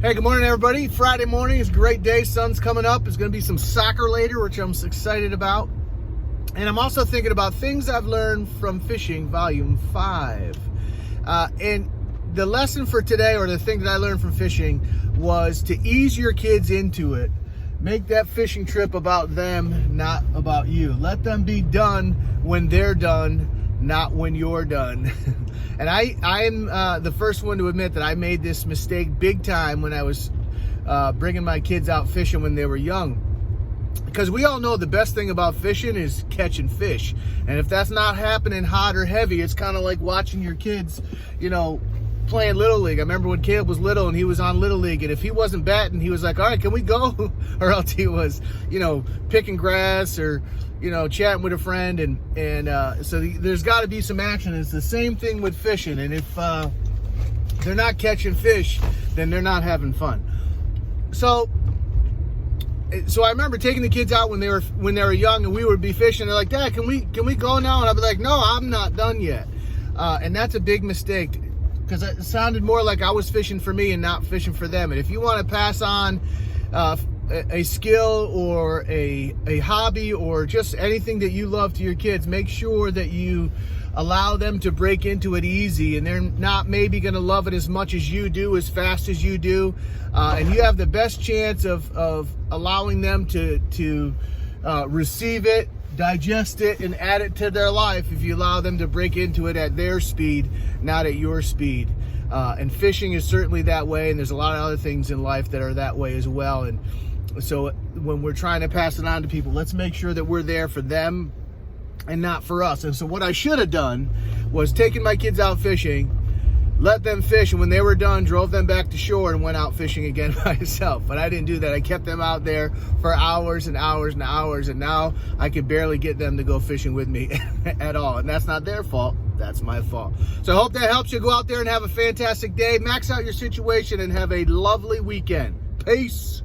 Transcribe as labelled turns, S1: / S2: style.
S1: Hey, good morning, everybody. Friday morning is a great day. Sun's coming up. There's going to be some soccer later, which I'm excited about. And I'm also thinking about things I've learned from fishing, volume 5. And the lesson for today, or the thing that I learned from fishing, was to ease your kids into it. Make that fishing trip about them, not about you. Let them be done when they're done, not when you're done. And I am the first one to admit that I made this mistake big time when I was bringing my kids out fishing when they were young. Because we all know the best thing about fishing is catching fish. And if that's not happening hot or heavy, it's kind of like watching your kids, playing Little League. I remember when Caleb was little and he was on Little League, and if he wasn't batting, he was like, all right, can we go? Or else he was, picking grass or, chatting with a friend. And so there's got to be some action. It's the same thing with fishing. And if they're not catching fish, then they're not having fun. So I remember taking the kids out when they were young, and we would be fishing. They're like, Dad, can we go now? And I'd be like, no, I'm not done yet. And that's a big mistake, because it sounded more like I was fishing for me and not fishing for them. And if you want to pass on a skill or a hobby or just anything that you love to your kids, make sure that you allow them to break into it easy, and they're not maybe going to love it as much as you do, as fast as you do. And you have the best chance of allowing them to receive it, digest it, and add it to their life if you allow them to break into it at their speed, not at your speed. And fishing is certainly that way, and there's a lot of other things in life that are that way as well. And so when we're trying to pass it on to people, let's make sure that we're there for them and not for us. And so what I should have done was taken my kids out fishing, let them fish, and when they were done, drove them back to shore and went out fishing again myself. But I didn't do that. I kept them out there for hours and hours and hours, and now I could barely get them to go fishing with me at all. And that's not their fault. That's my fault. So I hope that helps you. Go out there and have a fantastic day. Max out your situation and have a lovely weekend. Peace.